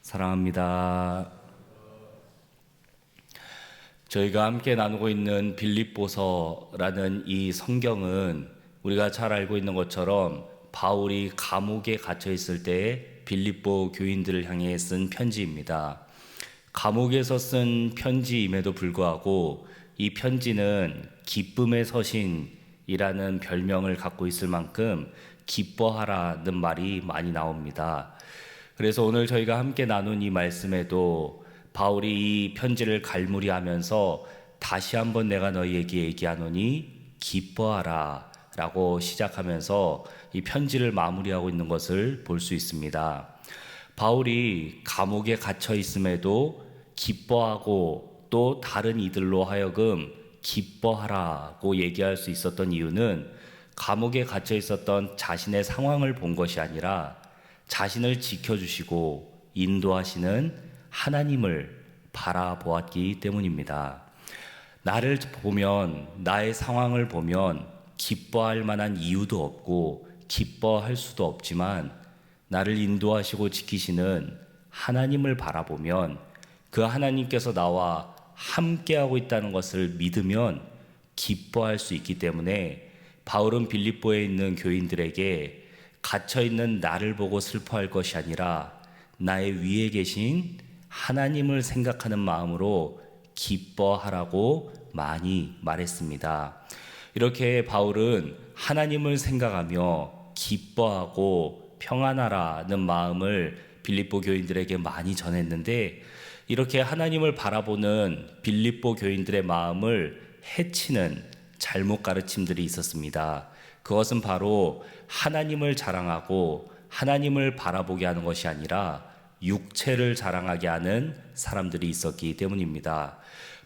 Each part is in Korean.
사랑합니다. 저희가 함께 나누고 있는 빌립보서라는 이 성경은 우리가 잘 알고 있는 것처럼 바울이 감옥에 갇혀 있을 때에 빌립보 교인들을 향해 쓴 편지입니다. 감옥에서 쓴 편지임에도 불구하고 이 편지는 기쁨의 서신이라는 별명을 갖고 있을 만큼 기뻐하라는 말이 많이 나옵니다. 그래서 오늘 저희가 함께 나눈 이 말씀에도 바울이 이 편지를 갈무리하면서 다시 한번 내가 너희에게 얘기하노니 기뻐하라 라고 시작하면서 이 편지를 마무리하고 있는 것을 볼 수 있습니다. 바울이 감옥에 갇혀 있음에도 기뻐하고 또 다른 이들로 하여금 기뻐하라고 얘기할 수 있었던 이유는 감옥에 갇혀 있었던 자신의 상황을 본 것이 아니라 자신을 지켜주시고 인도하시는 하나님을 바라보았기 때문입니다. 나를 보면, 나의 상황을 보면 기뻐할 만한 이유도 없고 기뻐할 수도 없지만 나를 인도하시고 지키시는 하나님을 바라보면 그 하나님께서 나와 함께하고 있다는 것을 믿으면 기뻐할 수 있기 때문에 바울은 빌립보에 있는 교인들에게 갇혀있는 나를 보고 슬퍼할 것이 아니라 나의 위에 계신 하나님을 생각하는 마음으로 기뻐하라고 많이 말했습니다. 이렇게 바울은 하나님을 생각하며 기뻐하고 평안하라는 마음을 빌립보 교인들에게 많이 전했는데 이렇게 하나님을 바라보는 빌립보 교인들의 마음을 해치는 잘못 가르침들이 있었습니다. 그것은 바로 하나님을 자랑하고 하나님을 바라보게 하는 것이 아니라 육체를 자랑하게 하는 사람들이 있었기 때문입니다.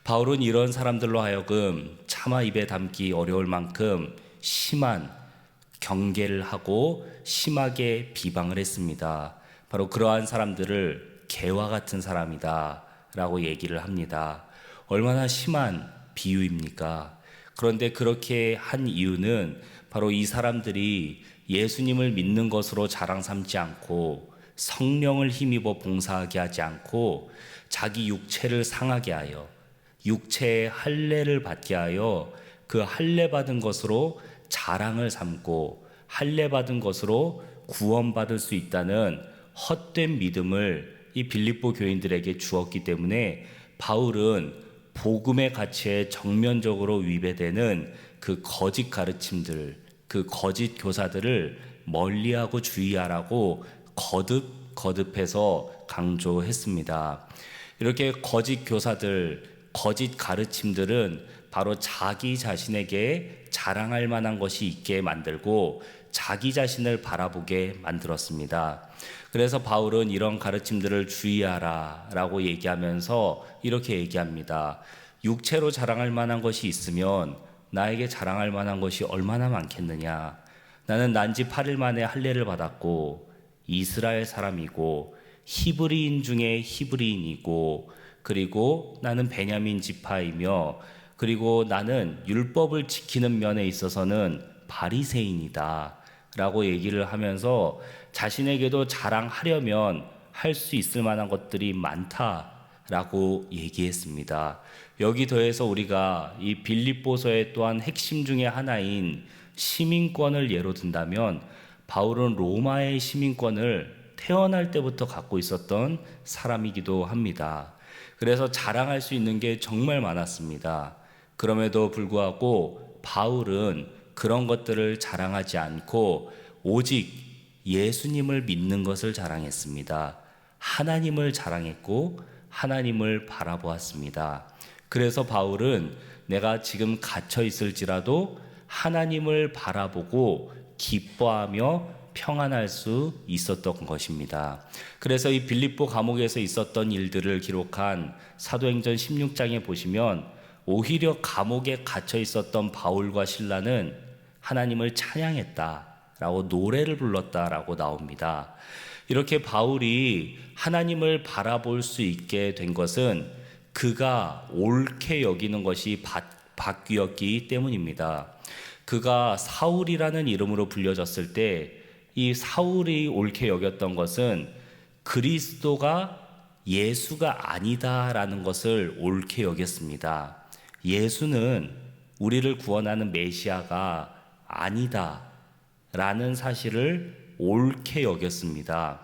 바울은 이런 사람들로 하여금 차마 입에 담기 어려울 만큼 심한 경계를 하고 심하게 비방을 했습니다. 바로 그러한 사람들을 개와 같은 사람이다 라고 얘기를 합니다. 얼마나 심한 비유입니까? 그런데 그렇게 한 이유는 바로 이 사람들이 예수님을 믿는 것으로 자랑 삼지 않고 성령을 힘입어 봉사하게 하지 않고 자기 육체를 상하게 하여 육체의 할례를 받게 하여 그 할례 받은 것으로 자랑을 삼고 할례 받은 것으로 구원받을 수 있다는 헛된 믿음을 이 빌립보 교인들에게 주었기 때문에 바울은 복음의 가치에 정면적으로 위배되는 그 거짓 가르침들, 그 거짓 교사들을 멀리하고 주의하라고 거듭해서 강조했습니다. 이렇게 거짓 교사들, 거짓 가르침들은 바로 자기 자신에게 자랑할 만한 것이 있게 만들고 자기 자신을 바라보게 만들었습니다. 그래서 바울은 이런 가르침들을 주의하라 라고 얘기하면서 이렇게 얘기합니다. 육체로 자랑할 만한 것이 있으면 나에게 자랑할 만한 것이 얼마나 많겠느냐. 나는 난지 8일 만에 할례를 받았고 이스라엘 사람이고 히브리인 중에 히브리인이고 그리고 나는 베냐민 지파이며 그리고 나는 율법을 지키는 면에 있어서는 바리새인이다 라고 얘기를 하면서 자신에게도 자랑하려면 할 수 있을 만한 것들이 많다라고 얘기했습니다. 여기 더해서 우리가 이 빌립보서의 또한 핵심 중에 하나인 시민권을 예로 든다면 바울은 로마의 시민권을 태어날 때부터 갖고 있었던 사람이기도 합니다. 그래서 자랑할 수 있는 게 정말 많았습니다. 그럼에도 불구하고 바울은 그런 것들을 자랑하지 않고 오직 예수님을 믿는 것을 자랑했습니다. 하나님을 자랑했고 하나님을 바라보았습니다. 그래서 바울은 내가 지금 갇혀 있을지라도 하나님을 바라보고 기뻐하며 평안할 수 있었던 것입니다. 그래서 이 빌립보 감옥에서 있었던 일들을 기록한 사도행전 16장에 보시면 오히려 감옥에 갇혀 있었던 바울과 실라는 하나님을 찬양했다라고 노래를 불렀다라고 나옵니다. 이렇게 바울이 하나님을 바라볼 수 있게 된 것은 그가 옳게 여기는 것이 바뀌었기 때문입니다. 그가 사울이라는 이름으로 불려졌을 때 이 사울이 옳게 여겼던 것은 그리스도가 예수가 아니다라는 것을 옳게 여겼습니다. 예수는 우리를 구원하는 메시아가 아니다라는 사실을 옳게 여겼습니다.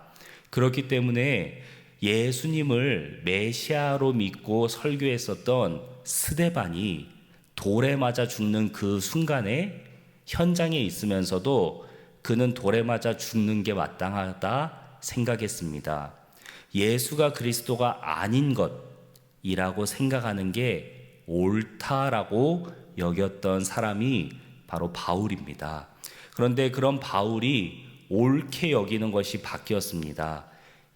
그렇기 때문에 예수님을 메시아로 믿고 설교했었던 스데반이 돌에 맞아 죽는 그 순간에 현장에 있으면서도 그는 돌에 맞아 죽는 게 마땅하다 생각했습니다. 예수가 그리스도가 아닌 것이라고 생각하는 게 옳다라고 여겼던 사람이 바로 바울입니다. 그런데 그런 바울이 옳게 여기는 것이 바뀌었습니다.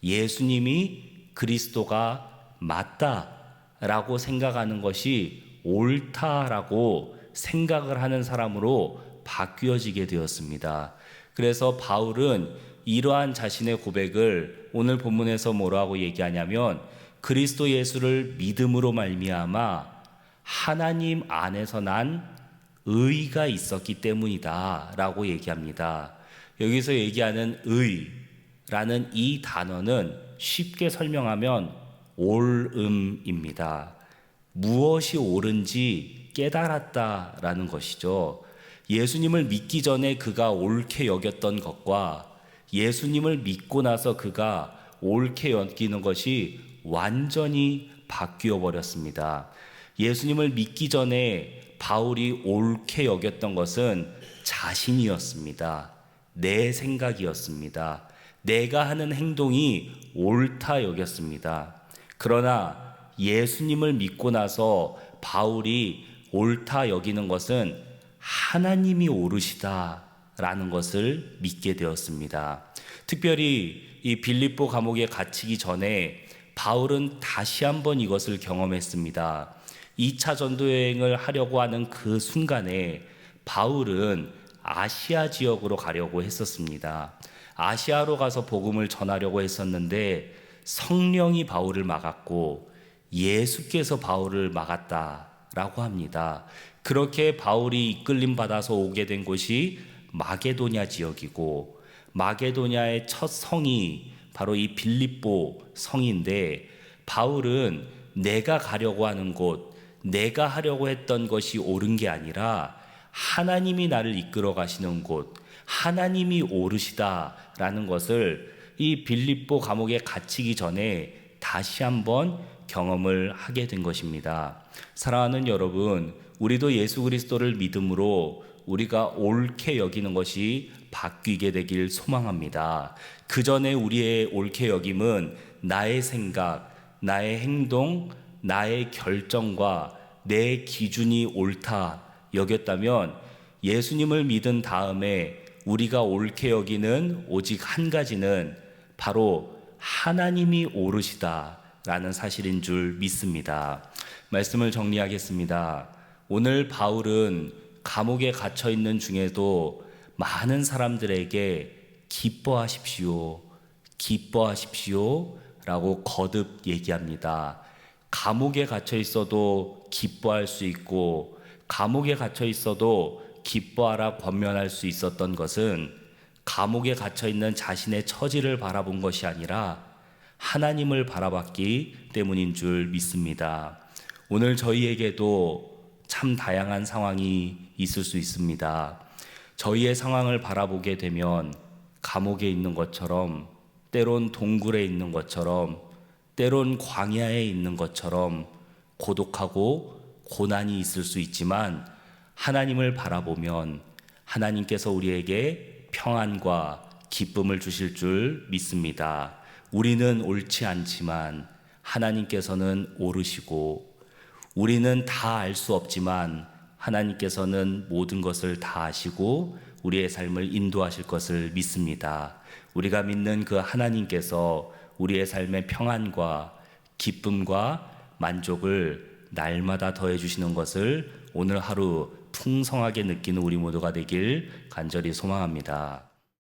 예수님이 그리스도가 맞다라고 생각하는 것이 옳다라고 생각을 하는 사람으로 바뀌어지게 되었습니다. 그래서 바울은 이러한 자신의 고백을 오늘 본문에서 뭐라고 얘기하냐면 그리스도 예수를 믿음으로 말미암아 하나님 안에서 난 의가 있었기 때문이다 라고 얘기합니다. 여기서 얘기하는 의라는 이 단어는 쉽게 설명하면 옳음입니다. 무엇이 옳은지 깨달았다라는 것이죠. 예수님을 믿기 전에 그가 옳게 여겼던 것과 예수님을 믿고 나서 그가 옳게 여기는 것이 완전히 바뀌어 버렸습니다. 예수님을 믿기 전에 바울이 옳게 여겼던 것은 자신이었습니다. 내 생각이었습니다. 내가 하는 행동이 옳다 여겼습니다. 그러나 예수님을 믿고 나서 바울이 옳다 여기는 것은 하나님이 옳으시다라는 것을 믿게 되었습니다. 특별히 이 빌립보 감옥에 갇히기 전에 바울은 다시 한번 이것을 경험했습니다. 2차 전도 여행을 하려고 하는 그 순간에 바울은 아시아 지역으로 가려고 했었습니다. 아시아로 가서 복음을 전하려고 했었는데 성령이 바울을 막았고 예수께서 바울을 막았다라고 합니다. 그렇게 바울이 이끌림 받아서 오게 된 곳이 마게도냐 지역이고 마게도냐의 첫 성이 바로 이 빌립보 성인데 바울은 내가 가려고 하는 곳, 내가 하려고 했던 것이 옳은 게 아니라 하나님이 나를 이끌어 가시는 곳, 하나님이 옳으시다라는 것을 이 빌립보 감옥에 갇히기 전에 다시 한번 경험을 하게 된 것입니다. 사랑하는 여러분, 우리도 예수 그리스도를 믿음으로 우리가 옳게 여기는 것이 바뀌게 되길 소망합니다. 그 전에 우리의 옳게 여김은 나의 생각, 나의 행동, 나의 결정과 내 기준이 옳다 여겼다면 예수님을 믿은 다음에 우리가 옳게 여기는 오직 한 가지는 바로 하나님이 옳으시다라는 사실인 줄 믿습니다. 말씀을 정리하겠습니다. 오늘 바울은 감옥에 갇혀 있는 중에도 많은 사람들에게 기뻐하십시오, 기뻐하십시오 라고 거듭 얘기합니다. 감옥에 갇혀 있어도 기뻐할 수 있고 감옥에 갇혀 있어도 기뻐하라 권면할 수 있었던 것은 감옥에 갇혀 있는 자신의 처지를 바라본 것이 아니라 하나님을 바라봤기 때문인 줄 믿습니다. 오늘 저희에게도 참 다양한 상황이 있을 수 있습니다. 저희의 상황을 바라보게 되면 감옥에 있는 것처럼, 때론 동굴에 있는 것처럼, 때론 광야에 있는 것처럼 고독하고 고난이 있을 수 있지만 하나님을 바라보면 하나님께서 우리에게 평안과 기쁨을 주실 줄 믿습니다. 우리는 옳지 않지만 하나님께서는 옳으시고 우리는 다 알 수 없지만 하나님께서는 모든 것을 다 아시고 우리의 삶을 인도하실 것을 믿습니다. 우리가 믿는 그 하나님께서 우리의 삶의 평안과 기쁨과 만족을 날마다 더해 주시는 것을 오늘 하루 풍성하게 느끼는 우리 모두가 되길 간절히 소망합니다.